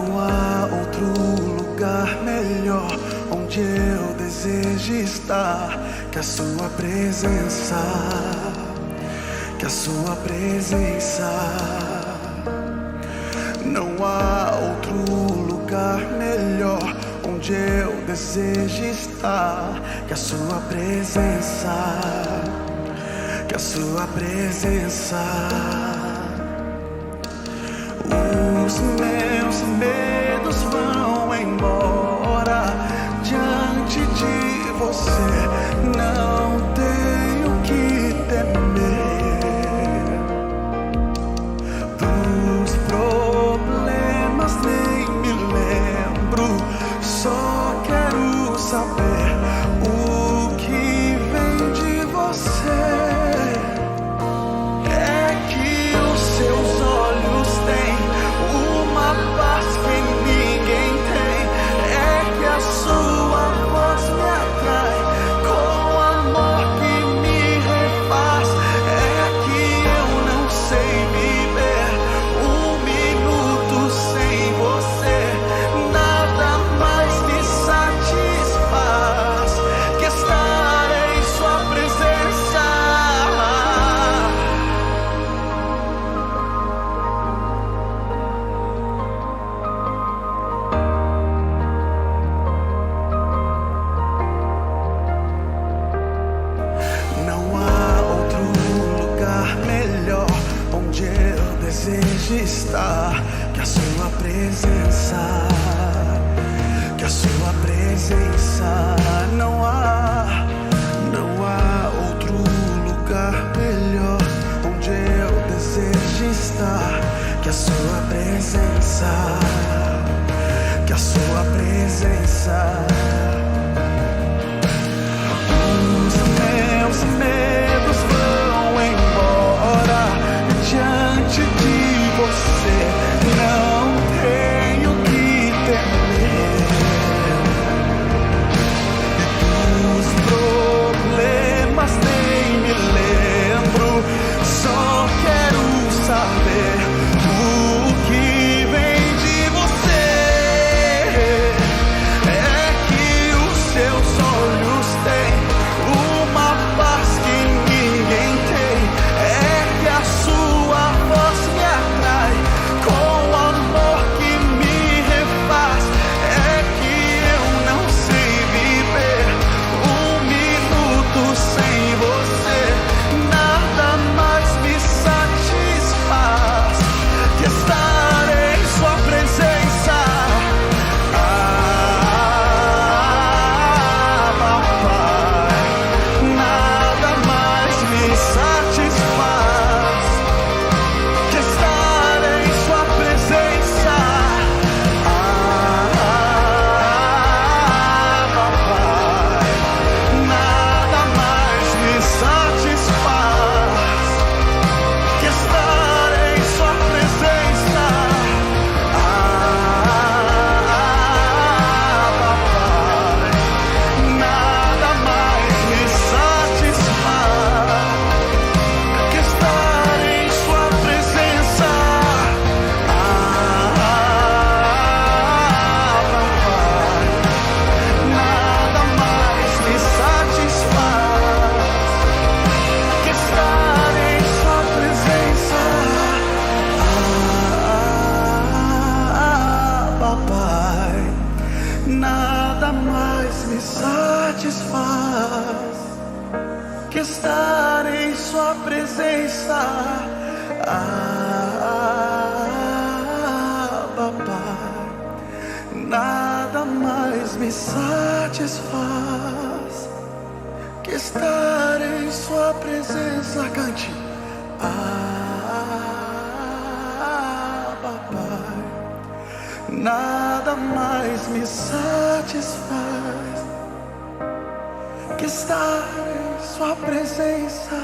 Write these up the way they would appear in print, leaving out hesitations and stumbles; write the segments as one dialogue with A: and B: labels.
A: Não há outro lugar melhor onde eu desejo estar que a sua presença, que a sua presença. Não há outro lugar melhor onde eu desejo estar que a sua presença, que a sua presença. Os meus medos vão embora diante de você. Não tenho que temer dos problemas, nem me lembro. Só quero saber o que vem de você. É que os seus olhos têm uma paz que ninguém tem. É que a sua voz me atrai com amor que me refaz. É que eu não sei viver um minuto sem você. Nada mais me satisfaz que estar em sua presença. Não há outro lugar melhor onde eu desejo estar que a sua presença, que a sua presença. Não há outro lugar melhor onde eu desejo estar que a sua presença, que a sua presença. Os meus medos vão embora diante de você. Não tenho que temer dos problemas, nem me lembro. Só quero saber o que vem de você. É que os seus olhos têm uma paz que ninguém tem. É que a sua voz me atrai com amor que me refaz. É que eu não sei viver um minuto sem você. Nada mais me satisfaz que estar em sua presença. Papai, nada mais me satisfaz que estar em sua presença. Papai, nada mais me satisfaz que estar em sua presença. Papai, nada mais me satisfaz que estar em sua presença. Papai, nada mais me satisfaz que estar em sua presença. Papai, nada mais me satisfaz que estar em sua presença. Papai, nada mais me satisfaz que estar em sua presença. Cante. Papai, nada mais me satisfaz que estar em sua presença.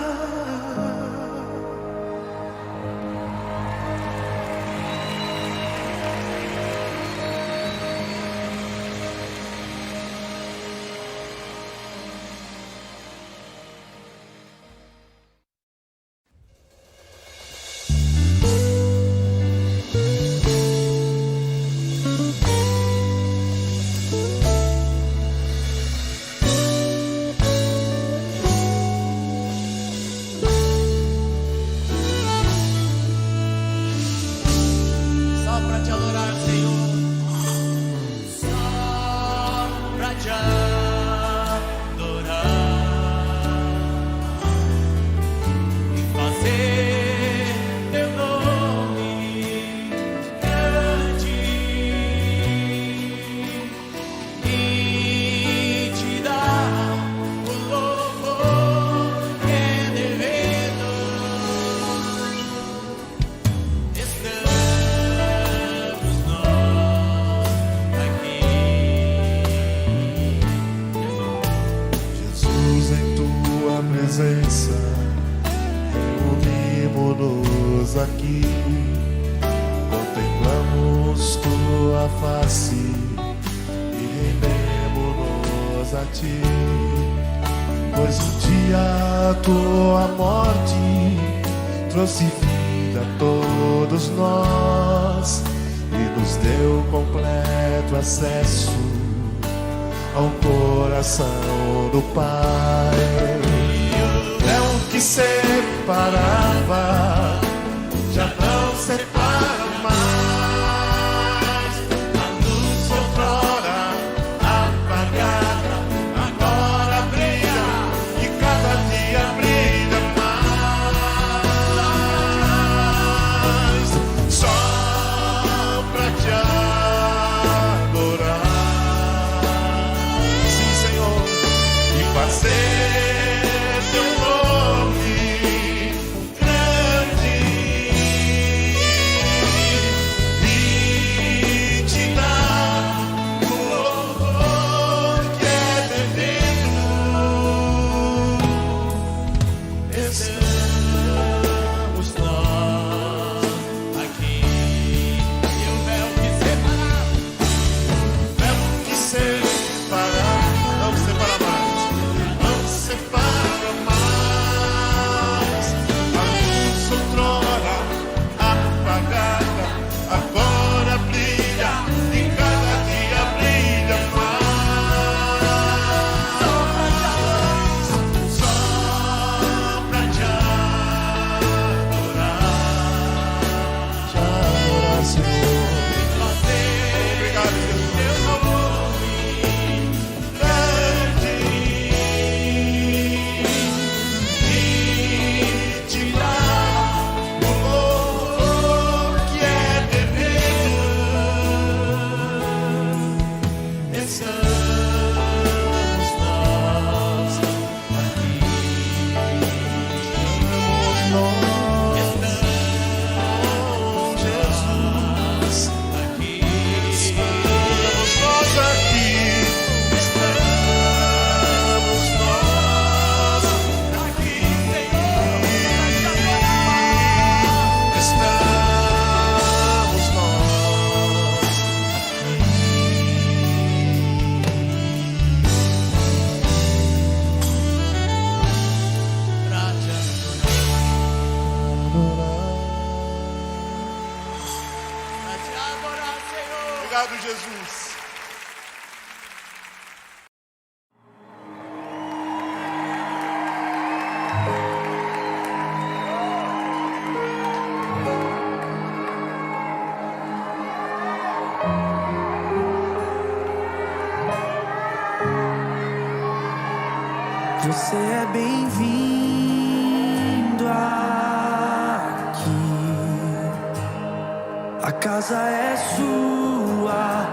B: face e rendemos-nos a ti. Pois um dia a tua morte trouxe vida a todos nós e nos deu completo acesso ao coração do Pai. E o véu que separava já não separa mais. A luz outrora apagada agora brilha e cada dia brilha mais. Só pra te adorar, sim, Senhor, e fazer teu nome grande e te dar o louvor que é devido. Estamos nós aqui e o véu que separa, não separa mais, não separa mais. A luz outrora apagada agora brilha e cada dia brilha mais. Só pra te adorar, Senhor. Obrigado, Jesus. E te dar o louvor que é devido. Estamos nós aqui. Estamos, Jesus, aqui. Estamos nós aqui. Estamos nós aqui. Estamos nós. Obrigado, Jesus.
A: Você é bem-vindo aqui. A casa é sua,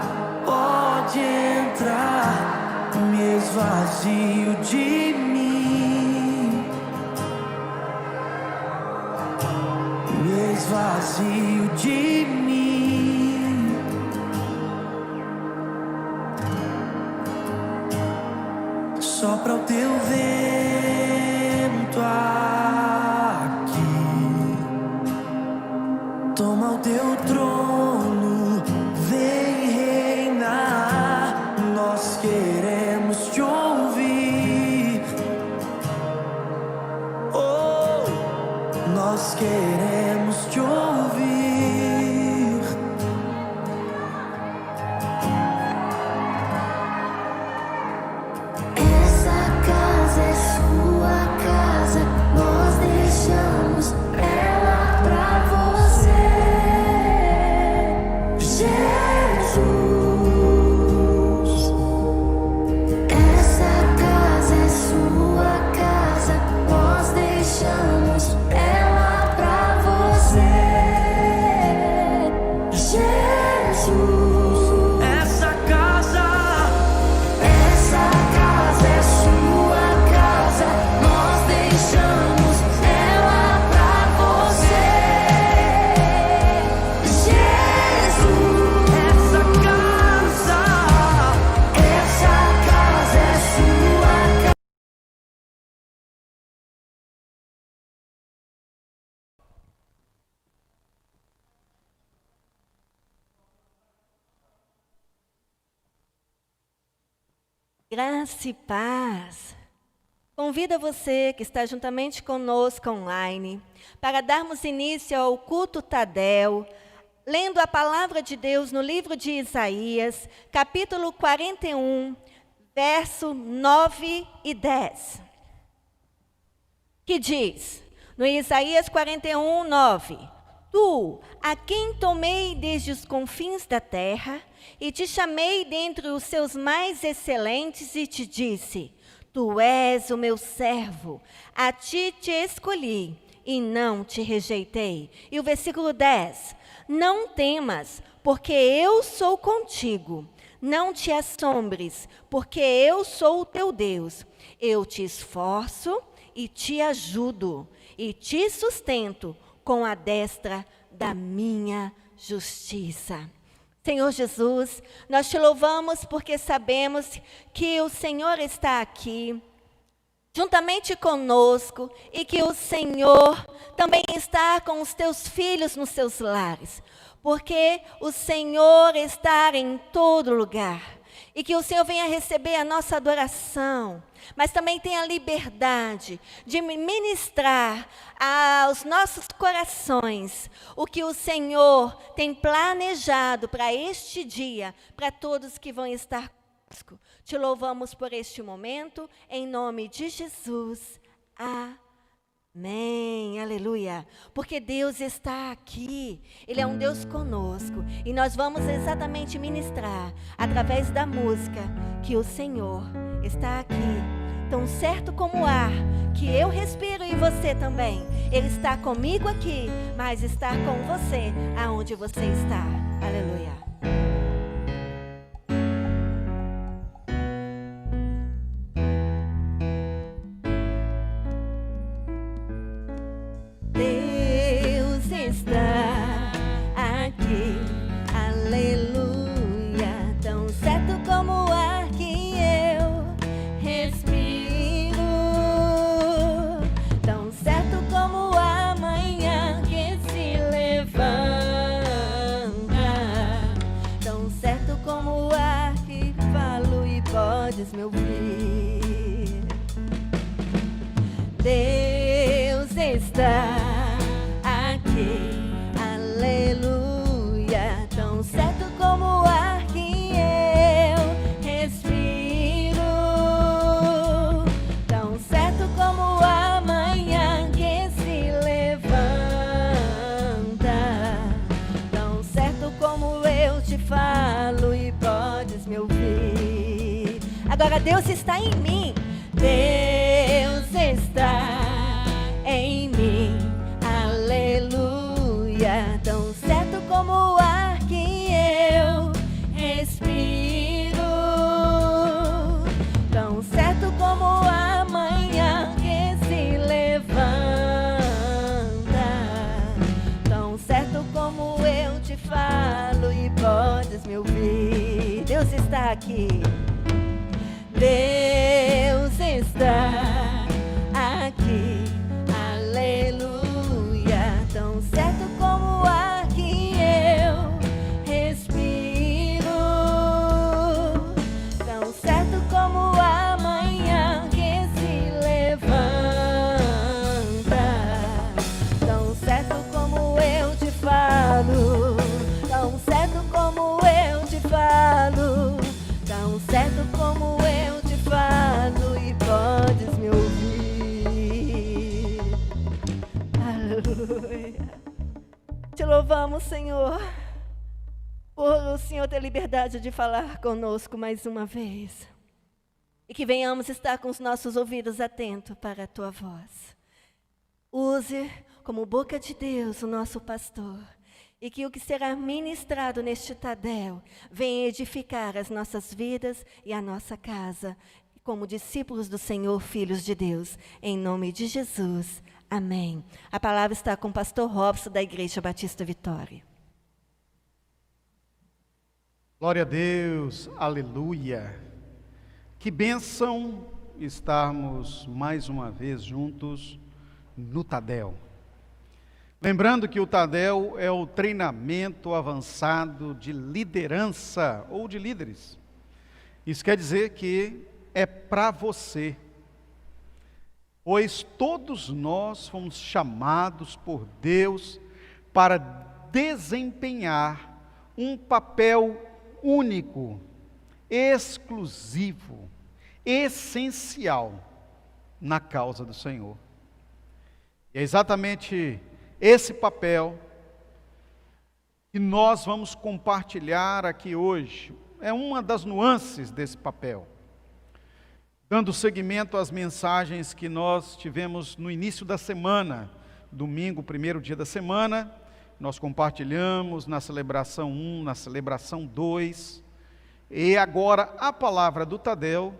A: pode entrar. Me esvazio de mim, me esvazio de mim. Sopra o teu vento aqui, toma o teu trono, vem reinar. Nós queremos te ouvir, oh, nós queremos te ouvir.
C: Essa casa é sua casa, nós deixamos ela pra você, Jesus. Essa casa é sua casa, nós deixamos ela pra você, Jesus.
A: Essa casa
C: É sua casa, nós deixamos ela pra você, Jesus.
A: Essa casa
C: É sua casa.
D: Graça e paz. Convido você que está juntamente conosco online para darmos início ao culto Tadel, lendo a palavra de Deus no livro de Isaías, capítulo 41, verso 9 e 10. Que diz, no Isaías 41, 9: Tu, a quem tomei desde os confins da terra, e te chamei dentre os seus mais excelentes, e te disse: Tu és o meu servo, a ti te escolhi, e não te rejeitei. E o versículo 10: Não temas, porque eu sou contigo. Não te assombres, porque eu sou o teu Deus. Eu te esforço e te ajudo, e te sustento com a destra da minha justiça. Senhor Jesus, nós te louvamos porque sabemos que o Senhor está aqui, juntamente conosco, e que o Senhor também está com os teus filhos nos seus lares, porque o Senhor está em todo lugar, e que o Senhor venha receber a nossa adoração, mas também tenha liberdade de ministrar aos nossos corações o que o Senhor tem planejado para este dia, para todos que vão estar conosco. Te louvamos por este momento, em nome de Jesus. Amém, aleluia, porque Deus está aqui, Ele é um Deus conosco, e nós vamos exatamente ministrar, através da música, que o Senhor está aqui, tão certo como o ar, que eu respiro e você também. Ele está comigo aqui, mas está com você, aonde você está, aleluia. Me ouvir. Deus está aqui, aleluia, tão certo como o ar que eu respiro, tão certo como a manhã que se levanta, tão certo como eu te falo e podes me ouvir. Agora Deus está em mim, Deus está em mim, aleluia, tão certo como o ar que eu respiro, tão certo como a manhã que se levanta, tão certo como eu te falo e podes me ouvir. Deus está aqui. Deus está aqui, aleluia, tão certo como o ar que eu respiro, tão certo como a manhã que se levanta, tão certo como eu te falo, tão certo como eu te falo, tão certo como eu te falo e podes me ouvir. Aleluia. Te louvamos, Senhor, por o Senhor ter liberdade de falar conosco mais uma vez. E que venhamos estar com os nossos ouvidos atentos para a Tua voz. Use como boca de Deus o nosso pastor. E que o que será ministrado neste Tadel venha edificar as nossas vidas e a nossa casa, como discípulos do Senhor, filhos de Deus, em nome de Jesus. Amém. A palavra está com o pastor Robson, da Igreja Batista Vitória.
E: Glória a Deus, aleluia. Que bênção estarmos mais uma vez juntos no Tadel. Lembrando que o Tadel é o treinamento avançado de liderança ou de líderes. Isso quer dizer que é para você. Pois todos nós fomos chamados por Deus para desempenhar um papel único, exclusivo, essencial na causa do Senhor. E é exatamente esse papel que nós vamos compartilhar aqui hoje. É uma das nuances desse papel. Dando seguimento às mensagens que nós tivemos no início da semana, domingo, primeiro dia da semana, nós compartilhamos na celebração 1, na celebração 2, e agora a palavra do Tadel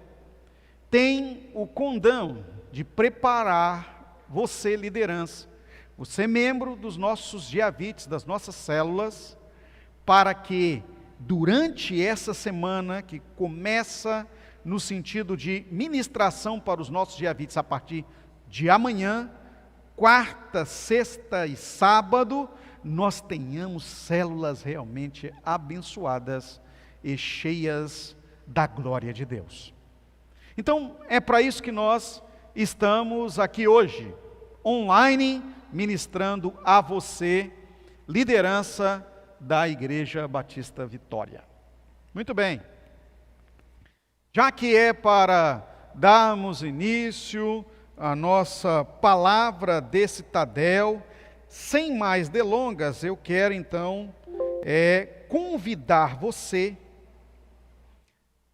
E: tem o condão de preparar você, liderança, você membro dos nossos Giavites, das nossas células, para que durante essa semana que começa no sentido de ministração para os nossos Giavites a partir de amanhã, quarta, sexta e sábado, nós tenhamos células realmente abençoadas e cheias da glória de Deus. Então, é para isso que nós estamos aqui hoje, online, ministrando a você, liderança da Igreja Batista Vitória. Muito bem. Já que é para darmos início à nossa palavra desse Tadel, sem mais delongas, eu quero então convidar você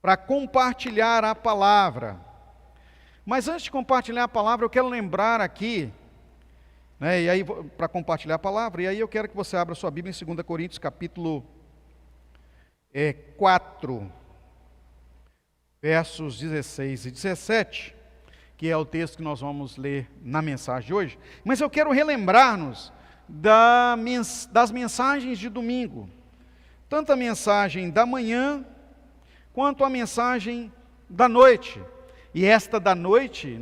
E: para compartilhar a palavra. Mas antes de compartilhar a palavra, eu quero lembrar aqui, e aí para compartilhar a palavra, e aí eu quero que você abra sua Bíblia em 2 Coríntios capítulo 4, versos 16 e 17, que é o texto que nós vamos ler na mensagem de hoje. Mas eu quero relembrar-nos das mensagens de domingo, tanto a mensagem da manhã, quanto a mensagem da noite. E esta da noite,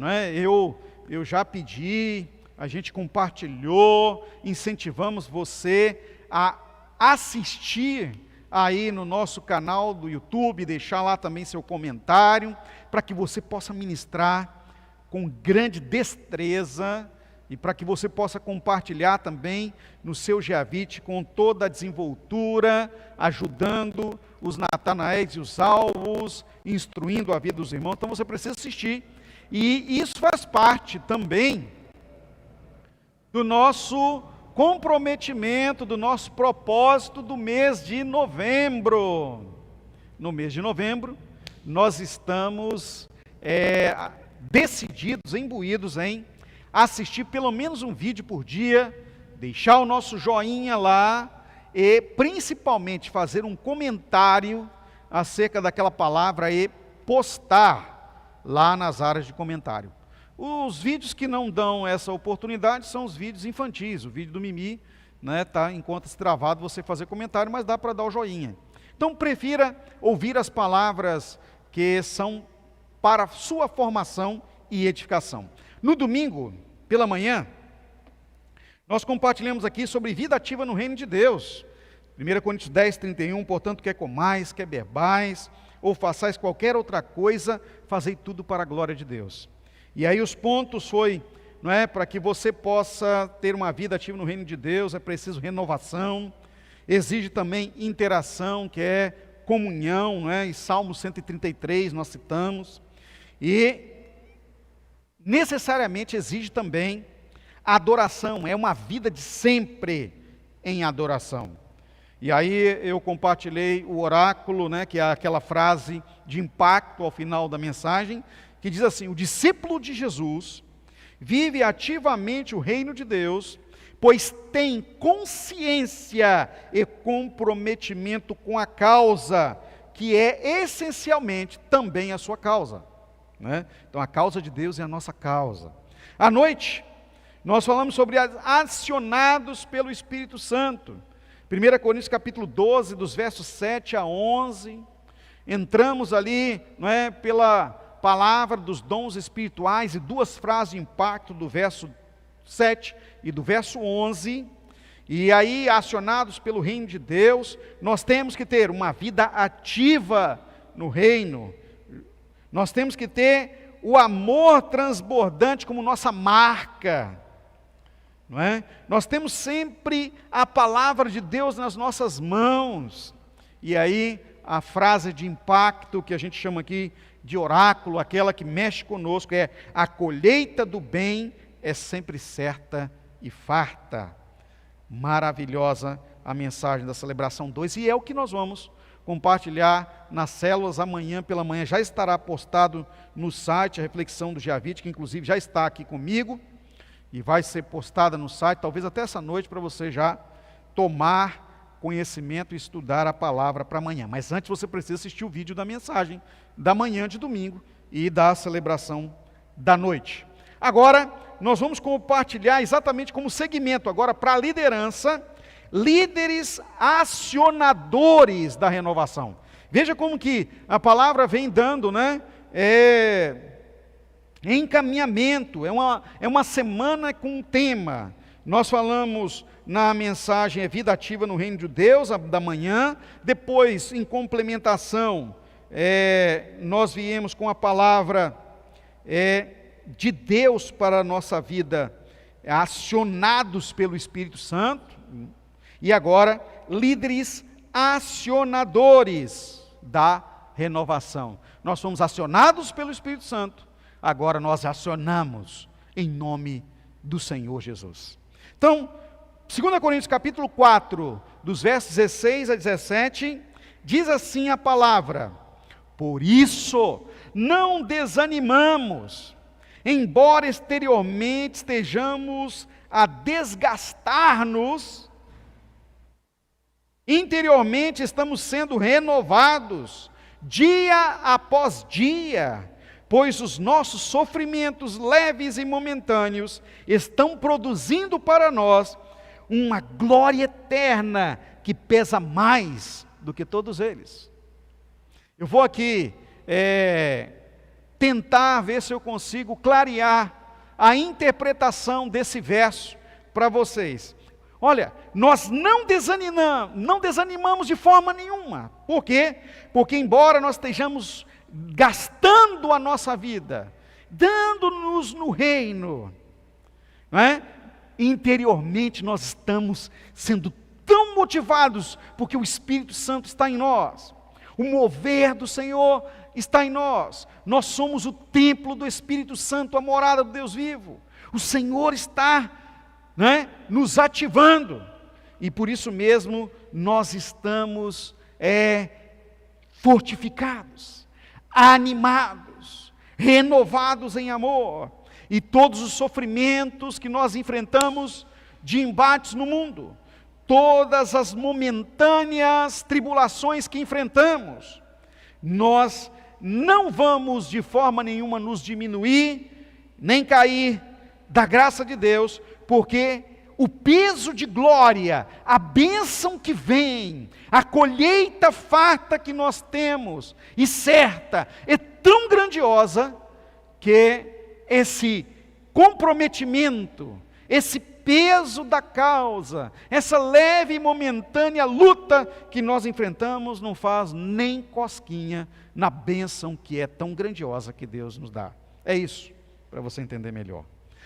E: eu já pedi, a gente compartilhou, incentivamos você a assistir aí no nosso canal do YouTube, deixar lá também seu comentário, para que você possa ministrar com grande destreza e para que você possa compartilhar também no seu Giavite com toda a desenvoltura, ajudando os Natanaéis e os alvos, instruindo a vida dos irmãos. Então você precisa assistir. E isso faz parte também do nosso comprometimento, do nosso propósito do mês de novembro. No mês de novembro, nós estamos decididos, imbuídos em assistir pelo menos um vídeo por dia, deixar o nosso joinha lá e principalmente fazer um comentário acerca daquela palavra e postar lá nas áreas de comentário. Os vídeos que não dão essa oportunidade são os vídeos infantis. O vídeo do Mimi, enquanto se travado você fazer comentário, mas dá para dar o joinha. Então prefira ouvir as palavras que são para sua formação e edificação. No domingo, pela manhã, nós compartilhamos aqui sobre vida ativa no reino de Deus. 1 Coríntios 10, 31, portanto, quer comais, quer bebais, ou façais qualquer outra coisa, fazei tudo para a glória de Deus. E aí os pontos foi, para que você possa ter uma vida ativa no reino de Deus, é preciso renovação, exige também interação, que é comunhão, e Salmo 133 nós citamos, e necessariamente exige também adoração, é uma vida de sempre em adoração. E aí eu compartilhei o oráculo, que é aquela frase de impacto ao final da mensagem, que diz assim: o discípulo de Jesus vive ativamente o reino de Deus, pois tem consciência e comprometimento com a causa, que é essencialmente também a sua causa. Então a causa de Deus é a nossa causa. À noite, nós falamos sobre acionados pelo Espírito Santo. 1 Coríntios capítulo 12, dos versos 7 a 11, entramos ali, pela palavra dos dons espirituais e duas frases de impacto do verso 7 e do verso 11, e aí acionados pelo reino de Deus, nós temos que ter uma vida ativa no reino. Nós temos que ter o amor transbordante como nossa marca, não é? Nós temos sempre a palavra de Deus nas nossas mãos. E aí a frase de impacto que a gente chama aqui de oráculo, aquela que mexe conosco, é: a colheita do bem é sempre certa e farta. Maravilhosa a mensagem da celebração 2, e é o que nós vamos compartilhar nas células amanhã pela manhã. Já estará postado no site a reflexão do dia 20, que inclusive já está aqui comigo, e vai ser postada no site, talvez até essa noite, para você já tomar conhecimento e estudar a palavra para amanhã. Mas antes você precisa assistir o vídeo da mensagem da manhã de domingo e da celebração da noite. Agora, nós vamos compartilhar exatamente como segmento agora para a liderança, líderes acionadores da renovação. Veja como que a palavra vem dando, né? Encaminhamento, é uma semana com um tema. Nós falamos na mensagem Vida Ativa no Reino de Deus, da manhã. Depois, em complementação, nós viemos com a palavra de Deus para a nossa vida, acionados pelo Espírito Santo. E agora, líderes acionadores da renovação. Nós somos acionados pelo Espírito Santo, agora nós acionamos em nome do Senhor Jesus. Então, 2 Coríntios capítulo 4, dos versos 16 a 17, diz assim a palavra: por isso, não desanimamos, embora exteriormente estejamos a desgastar-nos, interiormente estamos sendo renovados, dia após dia, pois os nossos sofrimentos leves e momentâneos estão produzindo para nós uma glória eterna que pesa mais do que todos eles. Eu vou aqui tentar ver se eu consigo clarear a interpretação desse verso para vocês. Olha, nós não desanimamos de forma nenhuma. Por quê? Porque embora nós estejamos gastando a nossa vida, dando-nos no reino, não é? Interiormente nós estamos sendo tão motivados, porque o Espírito Santo está em nós, o mover do Senhor está em nós, nós somos o templo do Espírito Santo, a morada do Deus vivo, o Senhor está, né, nos ativando, e por isso mesmo nós estamos fortificados, animados, renovados em amor, e todos os sofrimentos que nós enfrentamos de embates no mundo, todas as momentâneas tribulações que enfrentamos, nós não vamos de forma nenhuma nos diminuir, nem cair da graça de Deus, porque o peso de glória, a bênção que vem, a colheita farta que nós temos, e certa, é tão grandiosa, que esse comprometimento, esse peso da causa, essa leve e momentânea luta que nós enfrentamos, não faz nem cosquinha na bênção que é tão grandiosa que Deus nos dá. É isso, para você entender melhor.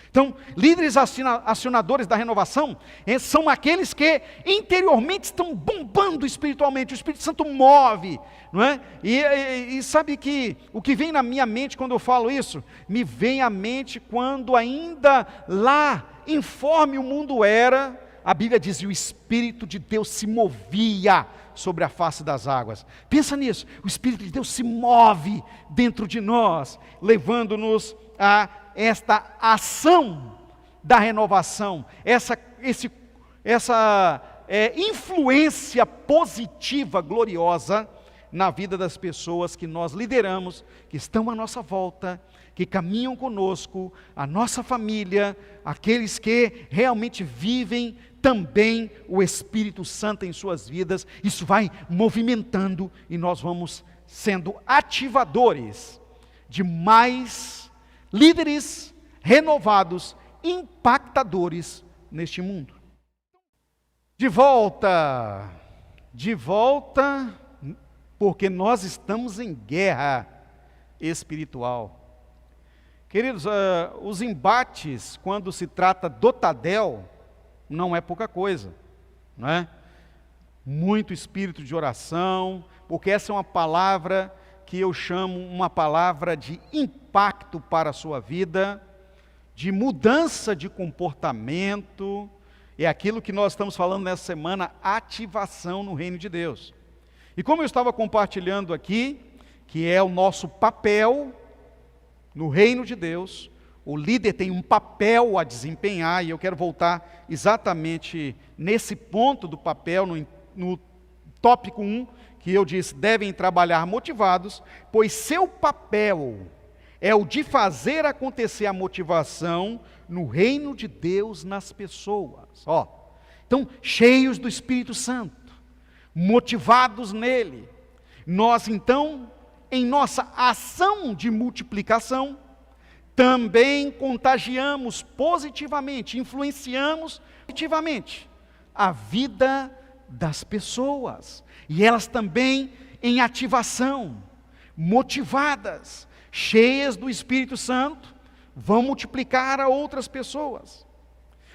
E: Então, líderes acionadores da renovação são aqueles que interiormente estão bombando espiritualmente, o Espírito Santo move, não é? E sabe que o que vem na minha mente quando eu falo isso? Me vem à mente quando ainda lá, informe o mundo era, a Bíblia diz, e o Espírito de Deus se movia sobre a face das águas. Pensa nisso, o Espírito de Deus se move dentro de nós, levando-nos a esta ação da renovação, essa influência positiva, gloriosa, na vida das pessoas que nós lideramos, que estão à nossa volta, que caminham conosco, a nossa família, aqueles que realmente vivem também o Espírito Santo em suas vidas. Isso vai movimentando e nós vamos sendo ativadores de mais líderes renovados, impactadores neste mundo. De volta, porque nós estamos em guerra. espiritual. Queridos, os embates, quando se trata do Tadel, não é pouca coisa, não é? Muito espírito de oração, porque essa é uma palavra que eu chamo uma palavra de impacto para a sua vida, de mudança de comportamento, é aquilo que nós estamos falando nessa semana, ativação no reino de Deus. E como eu estava compartilhando aqui, que é o nosso papel no reino de Deus, o líder tem um papel a desempenhar, e eu quero voltar exatamente nesse ponto do papel, no tópico 1, que eu disse, devem trabalhar motivados, pois seu papel é o de fazer acontecer a motivação no reino de Deus nas pessoas. Então, cheios do Espírito Santo, motivados nele, nós então, em nossa ação de multiplicação, também contagiamos positivamente, influenciamos positivamente a vida das pessoas, e elas também em ativação, motivadas, cheias do Espírito Santo, vão multiplicar a outras pessoas.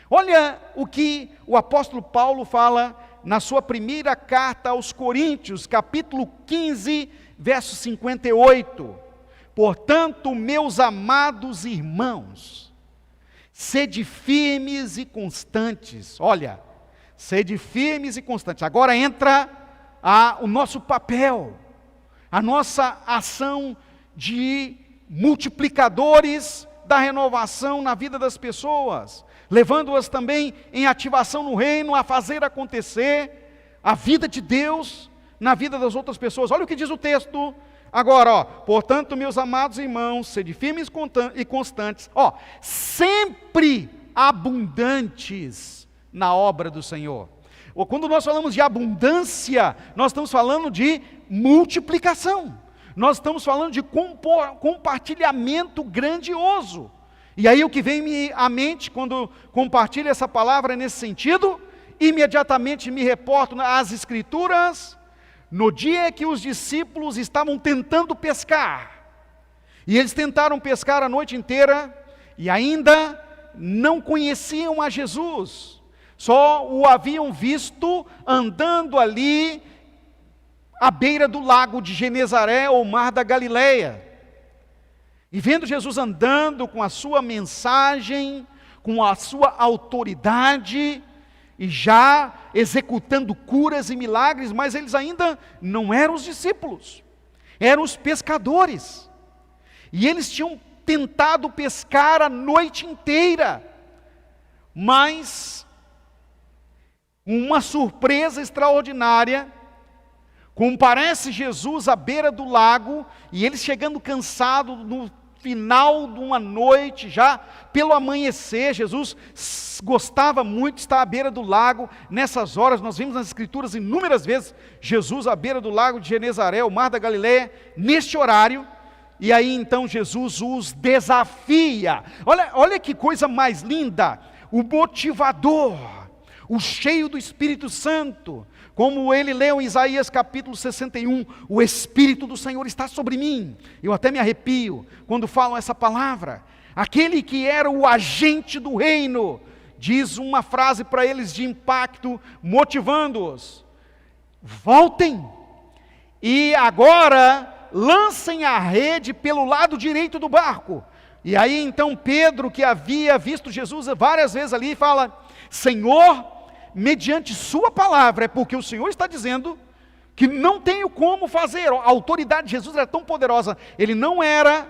E: Olha o que o apóstolo Paulo fala na sua primeira carta aos Coríntios, capítulo 15, verso 58. Portanto, meus amados irmãos, sede firmes e constantes. Olha, sede firmes e constantes. Agora entra o nosso papel, a nossa ação de multiplicadores da renovação na vida das pessoas, levando-as também em ativação no reino, a fazer acontecer a vida de Deus na vida das outras pessoas. Olha o que diz o texto agora, portanto, meus amados irmãos, sede firmes e constantes, sempre abundantes na obra do Senhor. Quando nós falamos de abundância, nós estamos falando de multiplicação. Nós estamos falando de compartilhamento grandioso. E aí o que vem à mente quando compartilho essa palavra nesse sentido, imediatamente me reporto às Escrituras, no dia que os discípulos estavam tentando pescar. E eles tentaram pescar a noite inteira e ainda não conheciam a Jesus. Só o haviam visto andando ali à beira do lago de Genezaré, ou mar da Galileia. E vendo Jesus andando com a sua mensagem, com a sua autoridade, e já executando curas e milagres, mas eles ainda não eram os discípulos, eram os pescadores. E eles tinham tentado pescar a noite inteira, mas uma surpresa extraordinária, comparece Jesus à beira do lago, e eles chegando cansados no final de uma noite, já pelo amanhecer. Jesus gostava muito de estar à beira do lago, nessas horas, nós vimos nas Escrituras inúmeras vezes, Jesus à beira do lago de Genezaré, o mar da Galileia, neste horário, e aí então Jesus os desafia. Olha que coisa mais linda, o motivador, o cheio do Espírito Santo, como ele leu em Isaías capítulo 61, o Espírito do Senhor está sobre mim. Eu até me arrepio quando falam essa palavra. Aquele que era o agente do reino, diz uma frase para eles de impacto, motivando-os: voltem e agora lancem a rede pelo lado direito do barco. E aí então Pedro, que havia visto Jesus várias vezes ali, fala: Senhor, mediante sua palavra, é porque o Senhor está dizendo que não tenho como fazer. A autoridade de Jesus era tão poderosa. Ele não era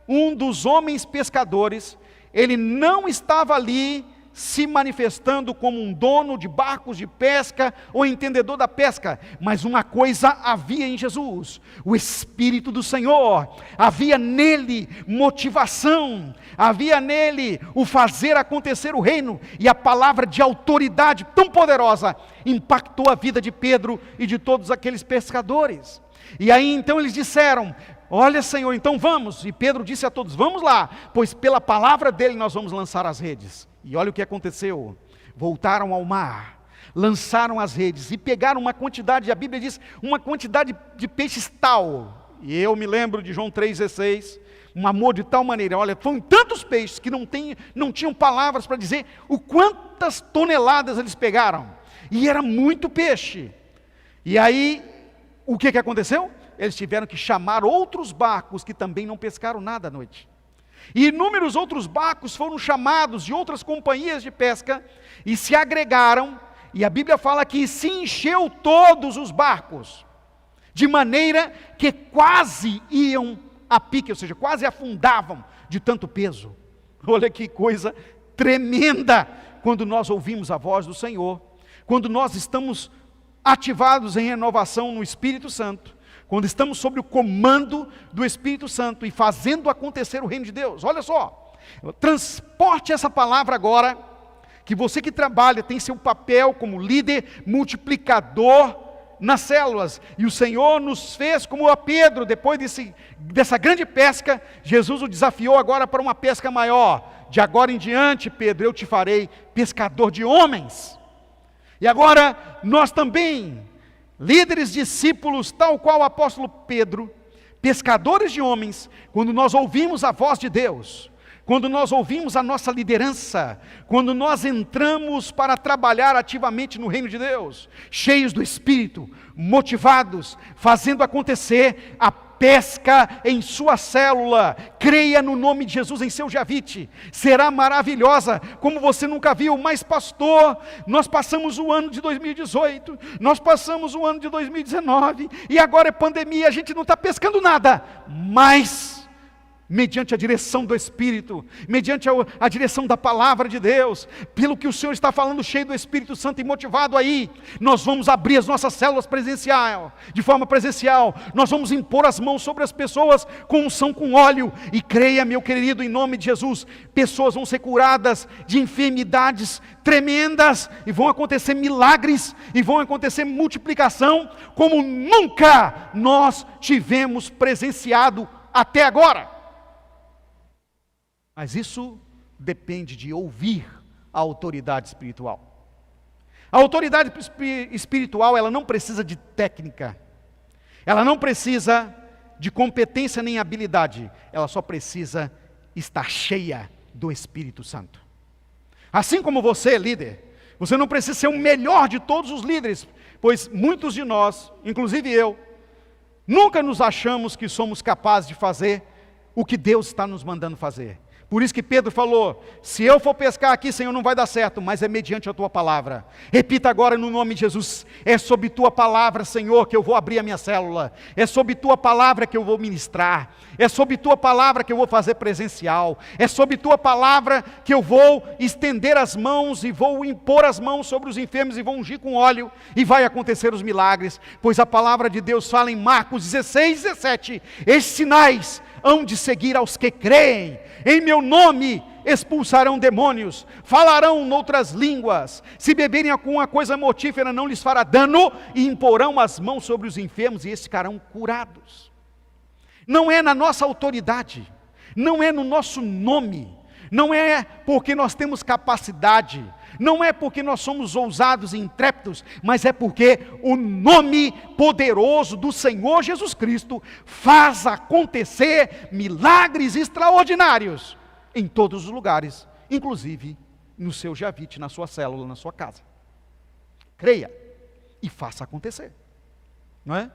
E: um dos homens pescadores, ele não estava ali se manifestando como um dono de barcos de pesca ou entendedor da pesca, mas uma coisa havia em Jesus: o Espírito do Senhor. Havia nele motivação, havia nele o fazer acontecer o reino, e a palavra de autoridade tão poderosa impactou a vida de Pedro e de todos aqueles pescadores. E aí então eles disseram: olha, Senhor, então vamos. E Pedro disse a todos: vamos lá, pois pela palavra dele nós vamos lançar as redes. E olha o que aconteceu: voltaram ao mar, lançaram as redes e pegaram uma quantidade, a Bíblia diz, uma quantidade de peixes tal, E eu me lembro de João 3,16, um amor de tal maneira, olha, foram tantos peixes que não tinham palavras para dizer o quantas toneladas eles pegaram. E era muito peixe. E aí, o que aconteceu? Eles tiveram que chamar outros barcos que também não pescaram nada à noite. E inúmeros outros barcos foram chamados de outras companhias de pesca e se agregaram, e a Bíblia fala que se encheu todos os barcos, de maneira que quase iam a pique, ou seja, quase afundavam de tanto peso. Olha que coisa tremenda quando nós ouvimos a voz do Senhor, quando nós estamos ativados em renovação no Espírito Santo, quando estamos sob o comando do Espírito Santo e fazendo acontecer o reino de Deus. Olha só, transporte essa palavra agora, que você que trabalha tem seu papel como líder multiplicador nas células, e o Senhor nos fez como a Pedro, depois dessa grande pesca, Jesus o desafiou agora para uma pesca maior. De agora em diante, Pedro, eu te farei pescador de homens. E agora, nós também, líderes, discípulos, tal qual o apóstolo Pedro, pescadores de homens, quando nós ouvimos a voz de Deus, quando nós ouvimos a nossa liderança, quando nós entramos para trabalhar ativamente no reino de Deus, cheios do Espírito, motivados, fazendo acontecer a pesca em sua célula, creia no nome de Jesus em seu Javite, será maravilhosa, como você nunca viu. Mas pastor, nós passamos o ano de 2018, nós passamos o ano de 2019, e agora é pandemia, a gente não está pescando nada, mas mediante a direção do Espírito, mediante a direção da palavra de Deus, pelo que o Senhor está falando, cheio do Espírito Santo e motivado aí, nós vamos abrir as nossas células de forma presencial, nós vamos impor as mãos sobre as pessoas com unção com óleo, e creia, meu querido, em nome de Jesus, pessoas vão ser curadas de enfermidades tremendas, e vão acontecer milagres, e vão acontecer multiplicação, como nunca nós tivemos presenciado até agora. Mas isso depende de ouvir a autoridade espiritual. A autoridade espiritual, ela não precisa de técnica, ela não precisa de competência nem habilidade, ela só precisa estar cheia do Espírito Santo. Assim como você, líder, você não precisa ser o melhor de todos os líderes, pois muitos de nós, inclusive eu, nunca nos achamos que somos capazes de fazer o que Deus está nos mandando fazer. Por isso que Pedro falou, se eu for pescar aqui, Senhor, não vai dar certo, mas é mediante a tua palavra. Repita agora no nome de Jesus, é sob tua palavra, Senhor, que eu vou abrir a minha célula, é sob tua palavra que eu vou ministrar, é sob tua palavra que eu vou fazer presencial, é sob tua palavra que eu vou estender as mãos e vou impor as mãos sobre os enfermos e vou ungir com óleo, e vai acontecer os milagres, pois a palavra de Deus fala em Marcos 16:17, esses sinais hão de seguir aos que creem, em meu nome expulsarão demônios, falarão noutras línguas, se beberem alguma coisa mortífera não lhes fará dano, e imporão as mãos sobre os enfermos e esses ficarão curados. Não é na nossa autoridade, não é no nosso nome, não é porque nós temos capacidade, não é porque nós somos ousados e intrépidos, mas é porque o nome poderoso do Senhor Jesus Cristo faz acontecer milagres extraordinários em todos os lugares, inclusive no seu Javite, na sua célula, na sua casa. Creia e faça acontecer, não é?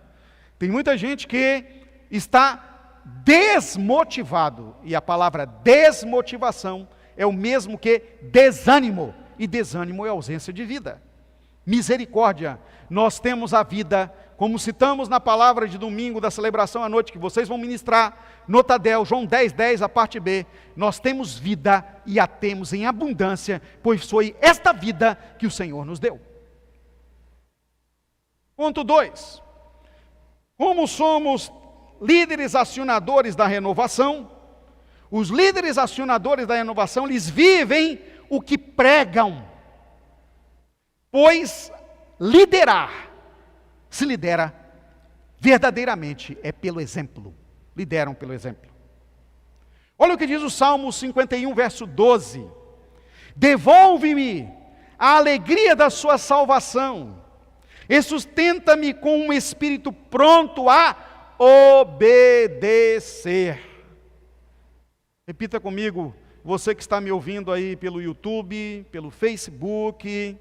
E: Tem muita gente que está desmotivado, e a palavra desmotivação é o mesmo que desânimo, e desânimo é ausência de vida. Misericórdia, nós temos a vida, como citamos na palavra de domingo da celebração à noite, que vocês vão ministrar no Tadel, João 10:10, a parte B, nós temos vida e a temos em abundância, pois foi esta vida que o Senhor nos deu. Ponto 2, como somos líderes acionadores da renovação, os líderes acionadores da renovação, eles vivem o que pregam, pois liderar, se lidera verdadeiramente, é pelo exemplo, lideram pelo exemplo. Olha o que diz o Salmo 51, verso 12, devolve-me a alegria da sua salvação, e sustenta-me com um espírito pronto a obedecer. Repita comigo, você que está me ouvindo aí pelo YouTube, pelo Facebook,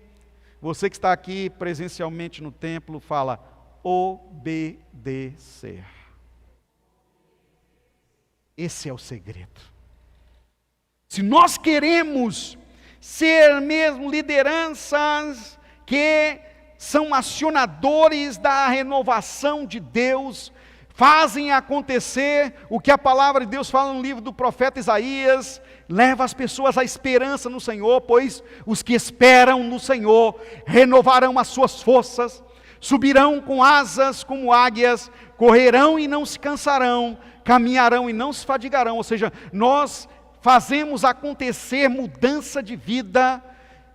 E: você que está aqui presencialmente no templo, fala: obedecer. Esse é o segredo. Se nós queremos ser mesmo lideranças que são acionadores da renovação de Deus, fazem acontecer o que a palavra de Deus fala no livro do profeta Isaías, leva as pessoas à esperança no Senhor, pois os que esperam no Senhor renovarão as suas forças, subirão com asas como águias, correrão e não se cansarão, caminharão e não se fadigarão. Ou seja, nós fazemos acontecer mudança de vida,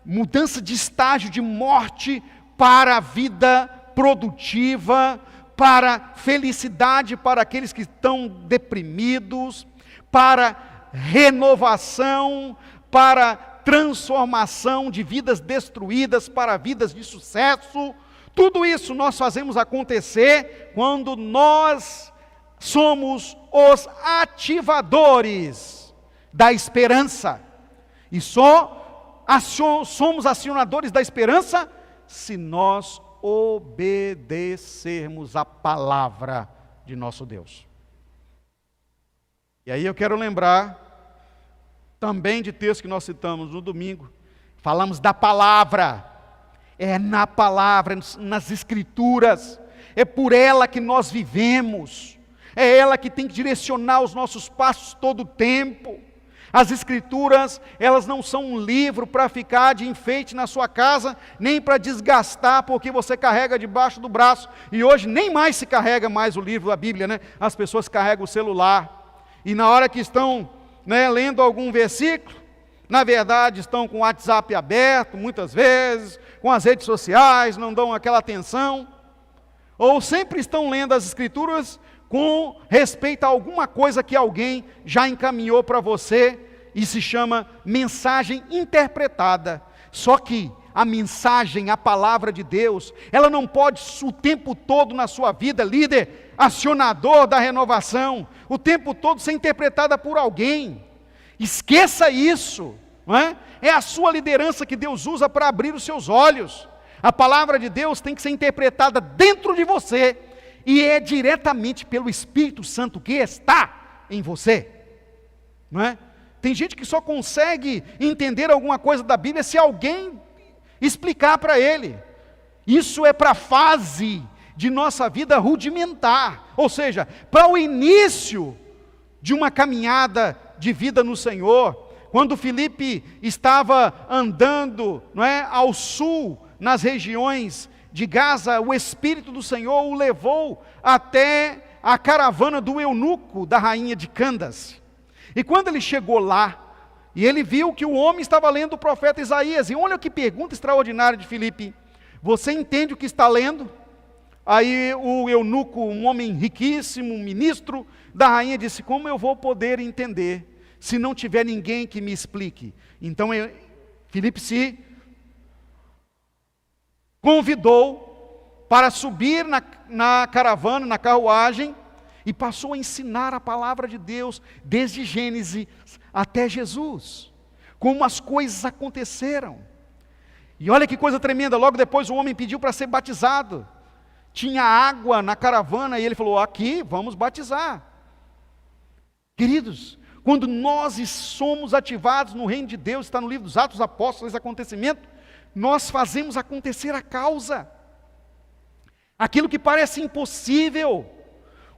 E: mudança de estágio de morte para a vida produtiva, para felicidade para aqueles que estão deprimidos, para renovação, para transformação de vidas destruídas para vidas de sucesso. Tudo isso nós fazemos acontecer quando nós somos os ativadores da esperança. E só somos acionadores da esperança se nós obedecermos a palavra de nosso Deus. E aí eu quero lembrar também de texto que nós citamos no domingo. Falamos da palavra. É na palavra, nas escrituras. É por ela que nós vivemos. É ela que tem que direcionar os nossos passos todo o tempo. As escrituras, elas não são um livro para ficar de enfeite na sua casa, nem para desgastar porque você carrega debaixo do braço. E hoje nem mais se carrega mais o livro da Bíblia, né? As pessoas carregam o celular. E na hora que estão, né, lendo algum versículo, na verdade estão com o WhatsApp aberto, muitas vezes, com as redes sociais, não dão aquela atenção. Ou sempre estão lendo as escrituras com respeito a alguma coisa que alguém já encaminhou para você, e se chama mensagem interpretada. Só que a mensagem, a palavra de Deus, ela não pode o tempo todo na sua vida, líder, acionador da renovação, o tempo todo ser interpretada por alguém. Esqueça isso, não é? É a sua liderança que Deus usa para abrir os seus olhos. A palavra de Deus tem que ser interpretada dentro de você, e é diretamente pelo Espírito Santo que está em você, não é? Tem gente que só consegue entender alguma coisa da Bíblia se alguém explicar para ele. Isso é para a fase de nossa vida rudimentar, ou seja, para o início de uma caminhada de vida no Senhor. Quando Filipe estava andando, não é, ao sul, nas regiões de Gaza, o Espírito do Senhor o levou até a caravana do eunuco da rainha de Candace. E quando ele chegou lá, e ele viu que o homem estava lendo o profeta Isaías, e olha que pergunta extraordinária de Filipe: você entende o que está lendo? Aí o eunuco, um homem riquíssimo, um ministro da rainha, disse: como eu vou poder entender se não tiver ninguém que me explique? Então Filipe se convidou para subir na caravana, na carruagem, e passou a ensinar a palavra de Deus, desde Gênesis até Jesus, como as coisas aconteceram. E olha que coisa tremenda, logo depois o homem pediu para ser batizado. Tinha água na caravana, e ele falou: aqui, vamos batizar. Queridos, quando nós somos ativados no reino de Deus, está no livro dos Atos dos Apóstolos, esse acontecimento, nós fazemos acontecer a causa. Aquilo que parece impossível,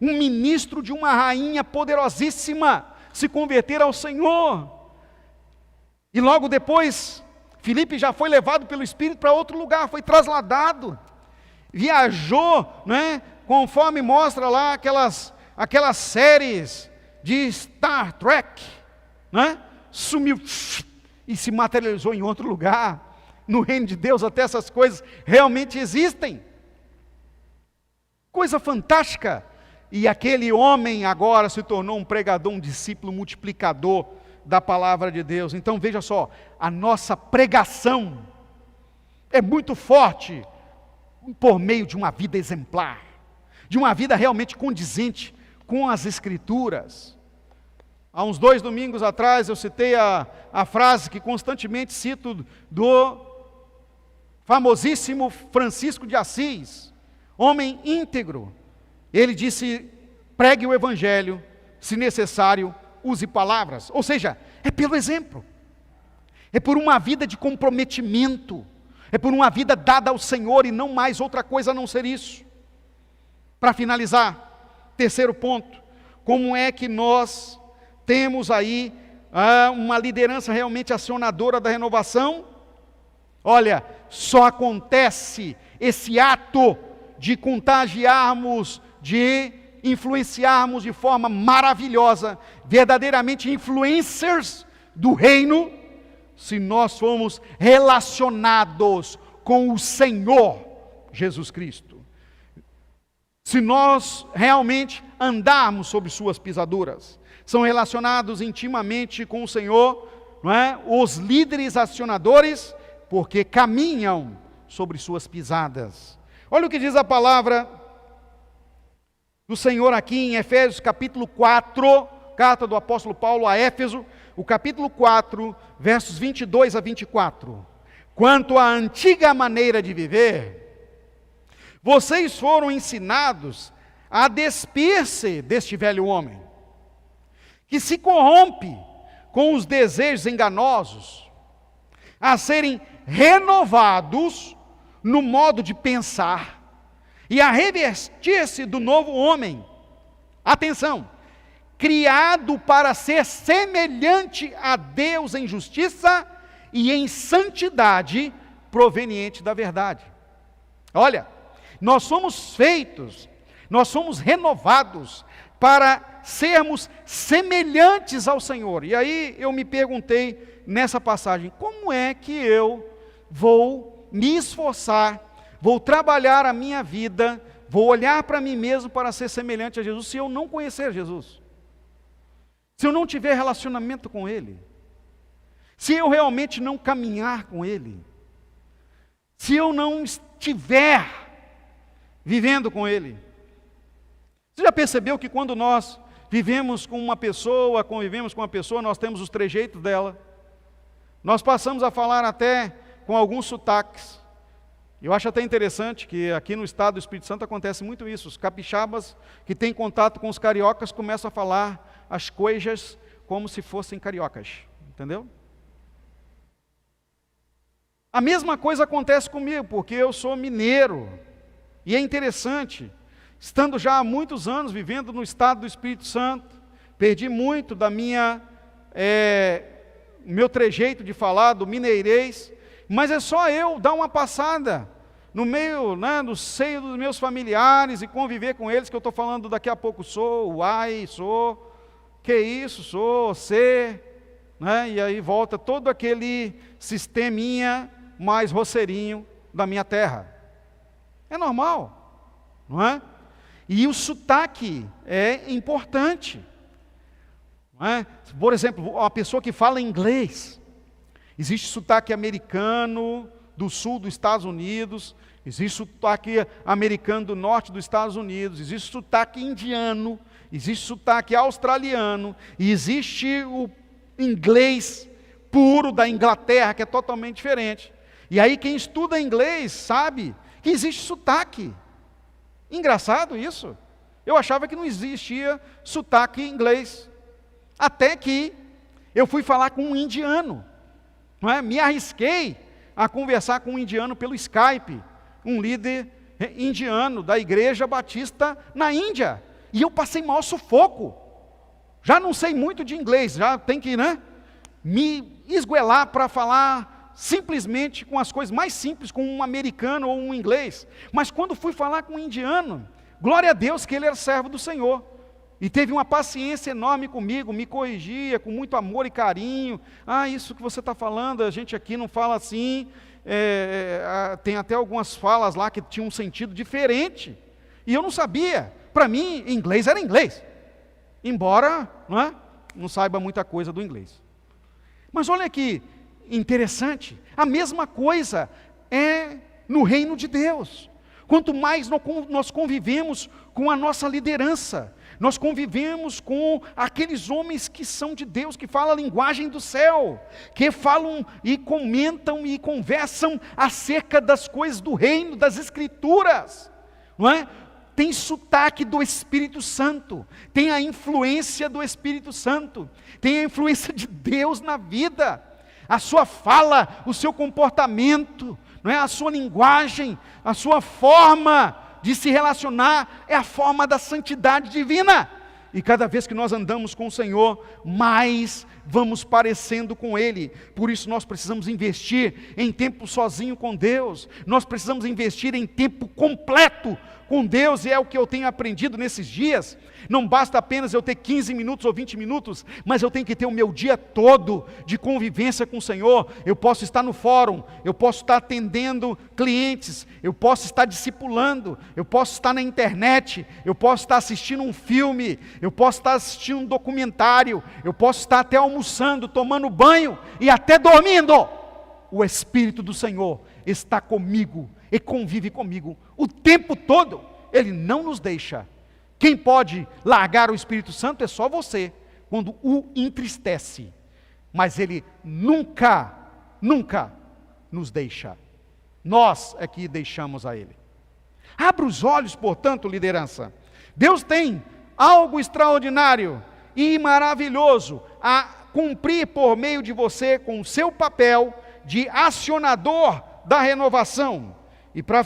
E: um ministro de uma rainha poderosíssima se converter ao Senhor. E logo depois, Filipe já foi levado pelo Espírito para outro lugar, foi trasladado, viajou, né, conforme mostra lá aquelas séries de Star Trek, né, sumiu e se materializou em outro lugar. No reino de Deus até essas coisas realmente existem. Coisa fantástica. E aquele homem agora se tornou um pregador, um discípulo multiplicador da palavra de Deus. Então veja só, a nossa pregação é muito forte por meio de uma vida exemplar. de uma vida realmente condizente com as Escrituras. Há uns 2 domingos atrás eu citei a frase que constantemente cito do famosíssimo Francisco de Assis, homem íntegro. Ele disse: pregue o Evangelho, se necessário, use palavras. Ou seja, é pelo exemplo, é por uma vida de comprometimento, é por uma vida dada ao Senhor e não mais outra coisa a não ser isso. Para finalizar, terceiro ponto, como é que nós temos aí uma liderança realmente acionadora da renovação? Olha, só acontece esse ato de contagiarmos, de influenciarmos de forma maravilhosa, verdadeiramente influencers do reino, se nós formos relacionados com o Senhor Jesus Cristo. Se nós realmente andarmos sobre suas pisaduras, são relacionados intimamente com o Senhor, não é? Os líderes acionadores, porque caminham sobre suas pisadas. Olha o que diz a palavra do Senhor aqui em Efésios capítulo 4, carta do apóstolo Paulo a Éfeso, o capítulo 4, versos 22 a 24. Quanto à antiga maneira de viver, vocês foram ensinados a despir-se deste velho homem, que se corrompe com os desejos enganosos, a serem renovados no modo de pensar e a revestir-se do novo homem. Atenção! Criado para ser semelhante a Deus em justiça e em santidade proveniente da verdade. Olha, nós somos feitos, nós somos renovados para sermos semelhantes ao Senhor. E aí eu me perguntei nessa passagem, como é que eu vou me esforçar, vou trabalhar a minha vida, vou olhar para mim mesmo para ser semelhante a Jesus, se eu não conhecer Jesus? Se eu não tiver relacionamento com Ele? Se eu realmente não caminhar com Ele? Se eu não estiver vivendo com Ele? Você já percebeu que quando nós vivemos com uma pessoa, convivemos com uma pessoa, nós temos os trejeitos dela? Nós passamos a falar até com alguns sotaques. Eu acho até interessante que aqui no estado do Espírito Santo acontece muito isso. Os capixabas que têm contato com os cariocas começam a falar as coisas como se fossem cariocas. Entendeu? A mesma coisa acontece comigo, porque eu sou mineiro. E é interessante, estando já há muitos anos vivendo no estado do Espírito Santo, perdi muito da meu trejeito de falar, do mineirês, mas é só eu dar uma passada no meio, no seio dos meus familiares e conviver com eles, que eu estou falando daqui a pouco, sou, uai, sou, que isso, sou, ser, e aí volta todo aquele sisteminha mais roceirinho da minha terra. É normal, não é? E o sotaque é importante. Não é? Por exemplo, a pessoa que fala inglês, existe sotaque americano do sul dos Estados Unidos, existe sotaque americano do norte dos Estados Unidos, existe sotaque indiano, existe sotaque australiano, e existe o inglês puro da Inglaterra, que é totalmente diferente. E aí quem estuda inglês sabe que existe sotaque. Engraçado isso. Eu achava que não existia sotaque em inglês. Até que eu fui falar com um indiano. Não é? Me arrisquei a conversar com um indiano pelo Skype, um líder indiano da Igreja Batista na Índia. E eu passei maior sufoco. Já não sei muito de inglês, já tem que me esguelar para falar simplesmente com as coisas mais simples, com um americano ou um inglês. Mas quando fui falar com um indiano, glória a Deus que ele era servo do Senhor. E teve uma paciência enorme comigo, me corrigia com muito amor e carinho. Isso que você está falando, a gente aqui não fala assim. Tem até algumas falas lá que tinham um sentido diferente. E eu não sabia. Para mim, inglês era inglês. Embora não saiba muita coisa do inglês. Mas olha aqui, interessante. A mesma coisa é no reino de Deus. quanto mais nós convivemos com a nossa liderança, nós convivemos com aqueles homens que são de Deus, que falam a linguagem do céu, que falam e comentam e conversam acerca das coisas do reino, das escrituras, não é? Tem sotaque do Espírito Santo, tem a influência do Espírito Santo, tem a influência de Deus na vida, a sua fala, o seu comportamento, não é? A sua linguagem, a sua forma de se relacionar é a forma da santidade divina. E cada vez que nós andamos com o Senhor, mais vamos parecendo com Ele. Por isso nós precisamos investir em tempo sozinho com Deus. Nós precisamos investir em tempo completo com Deus, e é o que eu tenho aprendido nesses dias. Não basta apenas eu ter 15 minutos ou 20 minutos, mas eu tenho que ter o meu dia todo de convivência com o Senhor. Eu posso estar no fórum, eu posso estar atendendo clientes, eu posso estar discipulando, eu posso estar na internet, eu posso estar assistindo um filme, eu posso estar assistindo um documentário, eu posso estar até almoçando, tomando banho e até dormindo. O Espírito do Senhor está comigo e convive comigo o tempo todo. Ele não nos deixa. Quem pode largar o Espírito Santo é só você, quando o entristece. Mas Ele nunca nos deixa. Nós é que deixamos a Ele. Abra os olhos, portanto, liderança. Deus tem algo extraordinário e maravilhoso a cumprir por meio de você com o seu papel de acionador da renovação. E para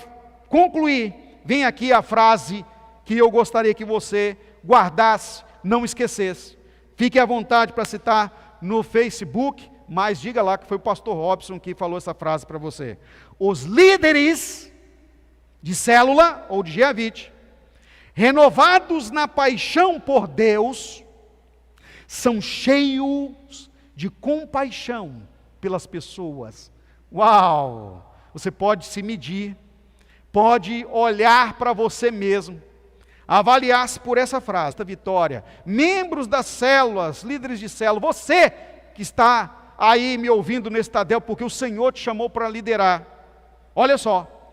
E: concluir, vem aqui a frase que eu gostaria que você guardasse, não esquecesse. Fique à vontade para citar no Facebook, mas diga lá que foi o pastor Robson que falou essa frase para você. Os líderes de célula ou de Geavite, renovados na paixão por Deus, são cheios de compaixão pelas pessoas. Uau! Você pode se medir, pode olhar para você mesmo, avaliar-se por essa frase, esta vitória. Membros das células, líderes de célula, você que está aí me ouvindo nesse Tadel, porque o Senhor te chamou para liderar. Olha só,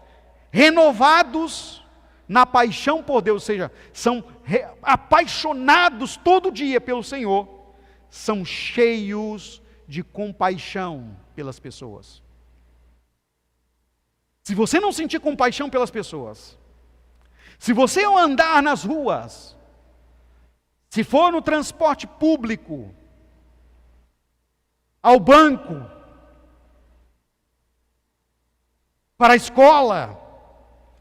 E: renovados na paixão por Deus, ou seja, são apaixonados todo dia pelo Senhor, são cheios de compaixão pelas pessoas. Se você não sentir compaixão pelas pessoas, se você andar nas ruas, se for no transporte público, ao banco, para a escola,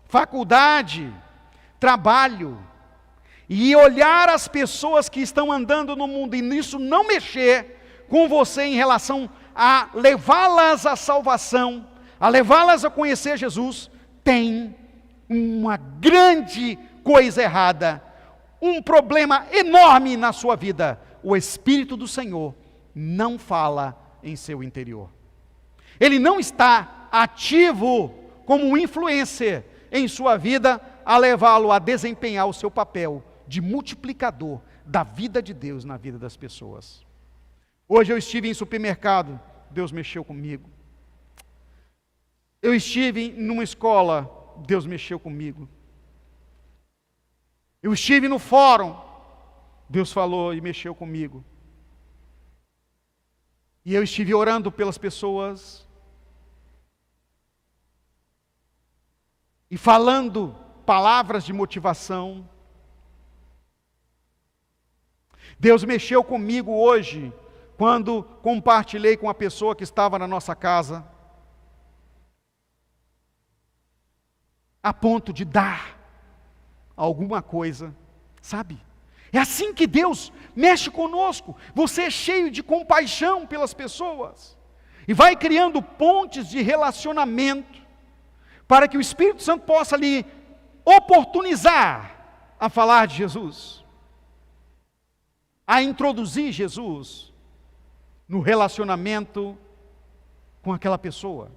E: faculdade, trabalho, e olhar as pessoas que estão andando no mundo, e nisso não mexer com você em relação a levá-las à salvação, a levá-las a conhecer Jesus, tem uma grande coisa errada, um problema enorme na sua vida. O Espírito do Senhor não fala em seu interior. Ele não está ativo como um influencer em sua vida, a levá-lo a desempenhar o seu papel de multiplicador da vida de Deus na vida das pessoas. Hoje eu estive em supermercado, Deus mexeu comigo. Eu estive numa escola, Deus mexeu comigo. Eu estive no fórum, Deus falou e mexeu comigo. E eu estive orando pelas pessoas e falando palavras de motivação. Deus mexeu comigo hoje, quando compartilhei com a pessoa que estava na nossa casa, a ponto de dar alguma coisa, sabe? É assim que Deus mexe conosco. Você é cheio de compaixão pelas pessoas, e vai criando pontes de relacionamento, para que o Espírito Santo possa lhe oportunizar a falar de Jesus, a introduzir Jesus no relacionamento com aquela pessoa.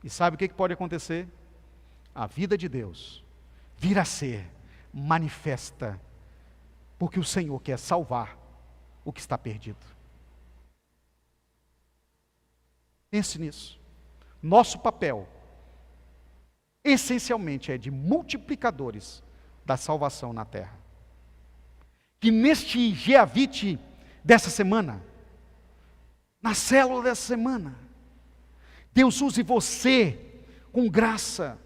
E: E sabe o que pode acontecer? A vida de Deus vir a ser manifesta, porque o Senhor quer salvar o que está perdido. Pense nisso. Nosso papel essencialmente é de multiplicadores da salvação na terra. Que neste Geavite dessa semana, na célula dessa semana, Deus use você com graça,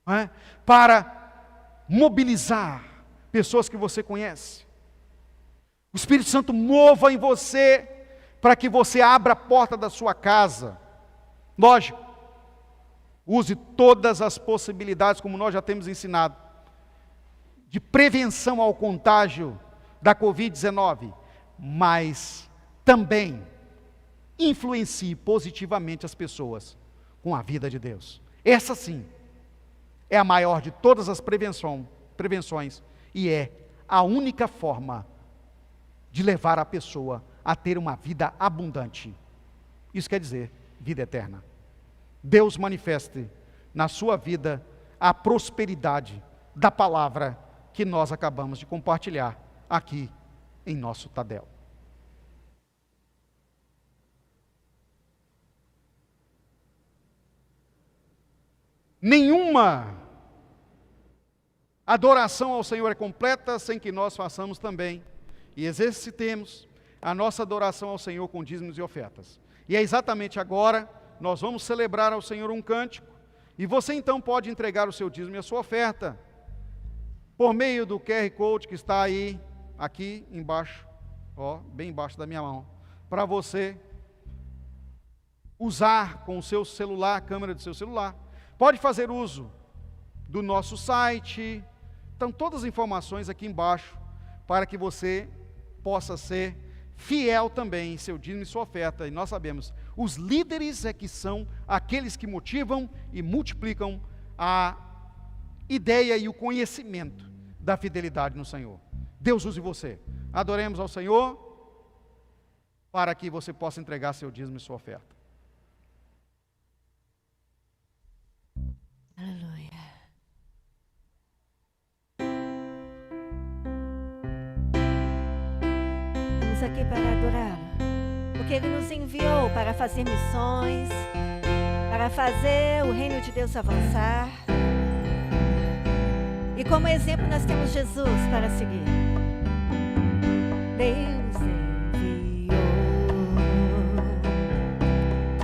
E: não é? Para mobilizar pessoas que você conhece. O Espírito Santo mova em você para que você abra a porta da sua casa. Lógico, use todas as possibilidades, como nós já temos ensinado, de prevenção ao contágio da Covid-19, mas também influencie positivamente as pessoas com a vida de Deus. Essa sim é a maior de todas as prevenções e é a única forma de levar a pessoa a ter uma vida abundante. Isso quer dizer vida eterna. Deus manifeste na sua vida a prosperidade da palavra que nós acabamos de compartilhar aqui em nosso Tadel. Nenhuma adoração ao Senhor é completa sem que nós façamos também e exercitemos a nossa adoração ao Senhor com dízimos e ofertas. E é exatamente agora, nós vamos celebrar ao Senhor um cântico, e você então pode entregar o seu dízimo e a sua oferta, por meio do QR Code que está aí, aqui embaixo, ó, bem embaixo da minha mão, para você usar com o seu celular, a câmera do seu celular. Pode fazer uso do nosso site, estão todas as informações aqui embaixo, para que você possa ser fiel também em seu dízimo e sua oferta. E nós sabemos, os líderes é que são aqueles que motivam e multiplicam a ideia e o conhecimento da fidelidade no Senhor. Deus use você. Adoremos ao Senhor, para que você possa entregar seu dízimo e sua oferta.
D: Aleluia. Estamos aqui para adorá-lo, porque Ele nos enviou para fazer missões, para fazer o reino de Deus avançar. E como exemplo nós temos Jesus para seguir. Deus enviou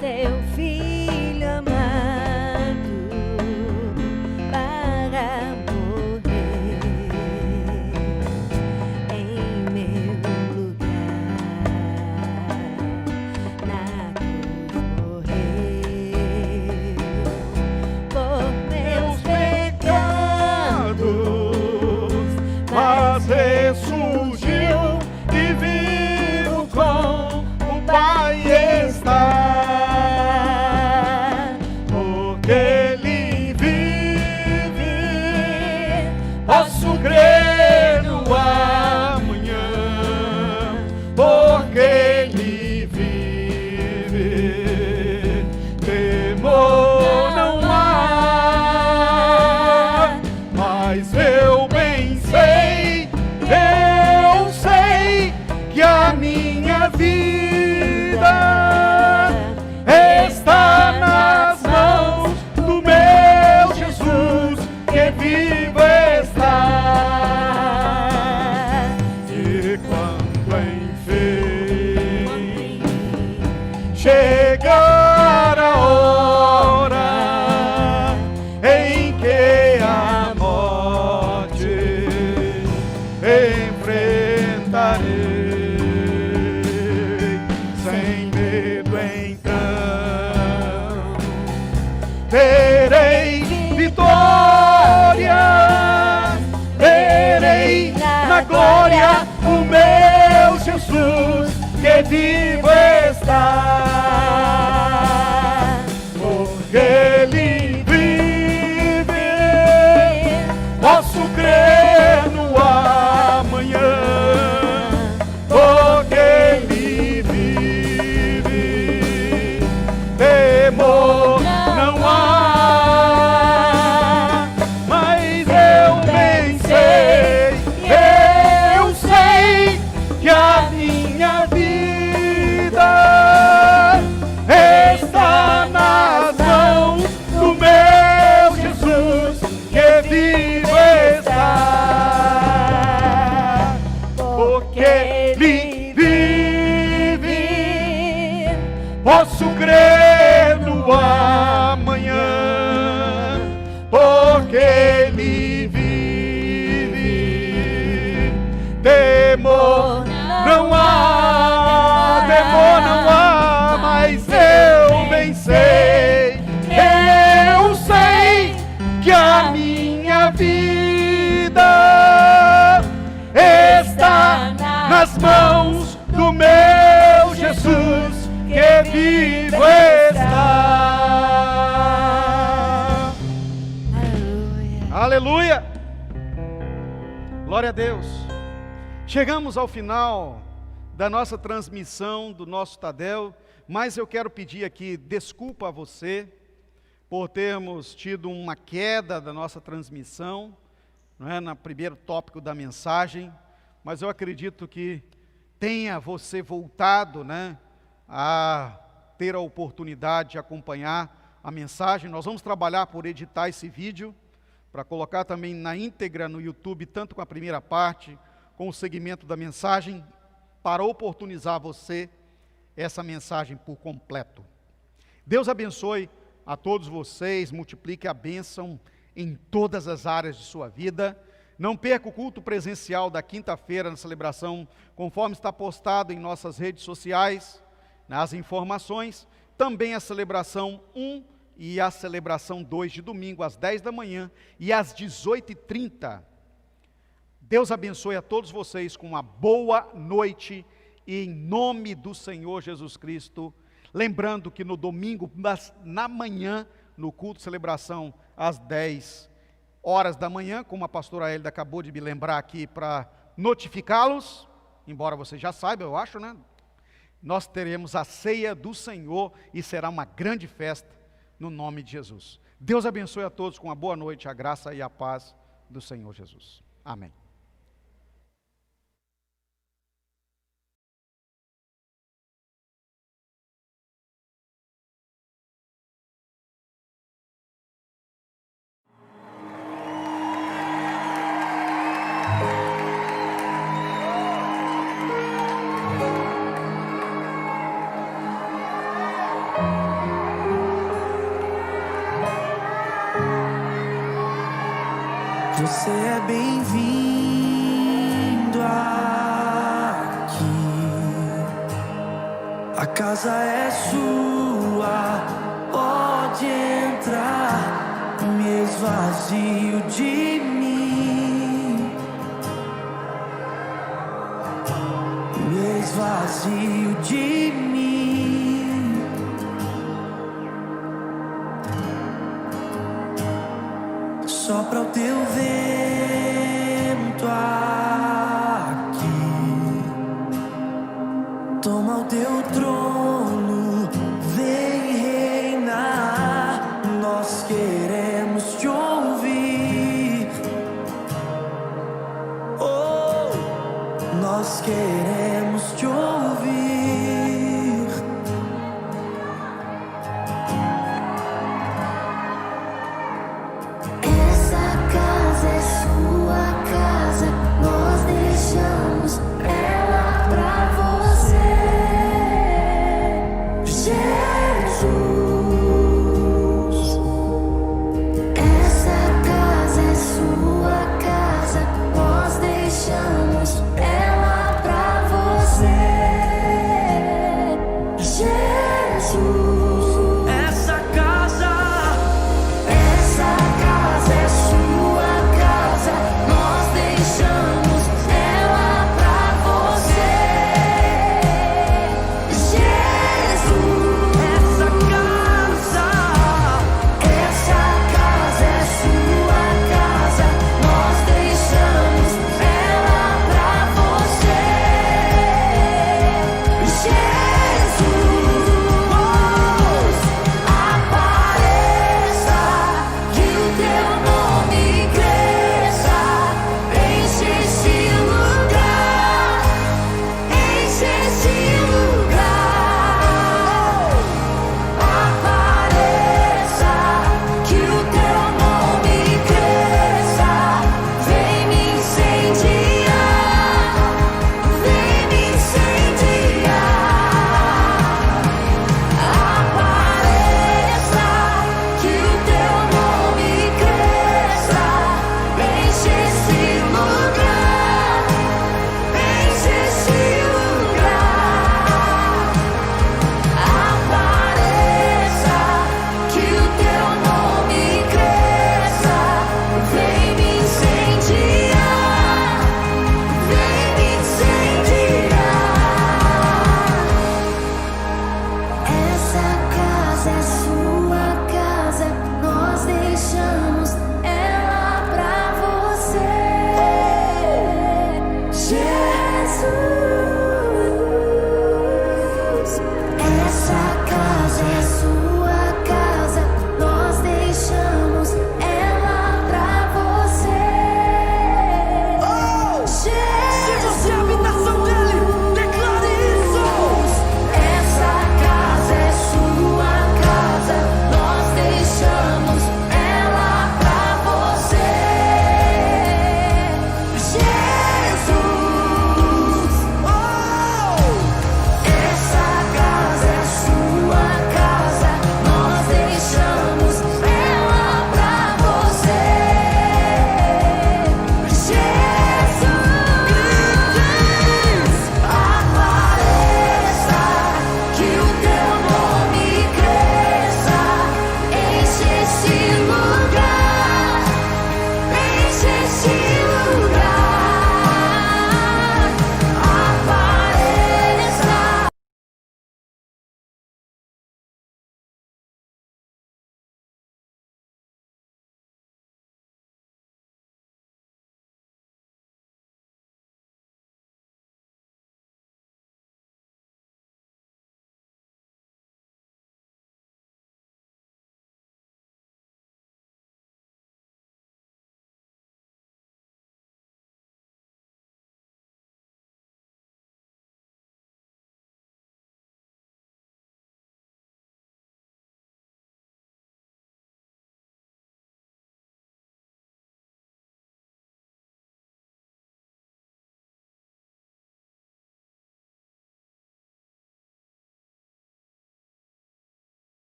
D: Teu Filho amado para morrer em meu lugar, na cruz morreu por meus pecados,
E: Mas ressurgiu e vivo com o Pai está. Porque Ele vive, posso crer no amanhã. Porque Ele vive, temor não há. Mas eu bem sei, eu sei que a minha vida está nas mãos do meu Jesus, que vivo está. E quando enfim chegar a hora em que a morte enfrentarei, sem medo então terei vitória, terei na glória o meu Jesus, que vivo está. Porque Ele vive, posso crer no amanhã. Porque Ele vive, temor não há. Mas eu bem sei, eu sei que a minha vida está nas mãos vivo está, porque Ele vive. Posso crer no amanhã, porque Ele vive. Temor não há, mas eu bem sei, eu sei que a minha vida está nas mãos do meu Jesus, que vivo está. Aleluia! Glória a Deus! Chegamos ao final da nossa transmissão, do nosso Tadel, mas eu quero pedir aqui desculpa a você por termos tido uma queda da nossa transmissão, não é, no primeiro tópico da mensagem, mas eu acredito que tenha você voltado, né, a ter a oportunidade de acompanhar a mensagem. Nós vamos trabalhar por editar esse vídeo, para colocar também na íntegra no YouTube, tanto com a primeira parte, com o segmento da mensagem, para oportunizar você essa mensagem por completo. Deus abençoe a todos vocês, multiplique a bênção em todas as áreas de sua vida. Não perca o culto presencial da quinta-feira na celebração, conforme está postado em nossas redes sociais, nas informações. Também a celebração 1 e a celebração 2 de domingo, às 10 da manhã e às 18h30. Deus abençoe a todos vocês com uma boa noite, e em nome do Senhor Jesus Cristo. Lembrando que no domingo, na manhã, no culto de celebração, às 10 horas da manhã, como a pastora Hélida acabou de me lembrar aqui para notificá-los, embora vocês já saibam, eu acho, né? Nós teremos a ceia do Senhor e será uma grande festa no nome de Jesus. Deus abençoe a todos com uma boa noite, a graça e a paz do Senhor Jesus. Amém.
A: Você é bem-vindo aqui. A casa é sua, pode entrar. Me esvazio de mim, me esvazio de mim. Sopra o teu vento aqui, toma o teu trono, vem reinar. Nós queremos te ouvir, oh, nós queremos te ouvir.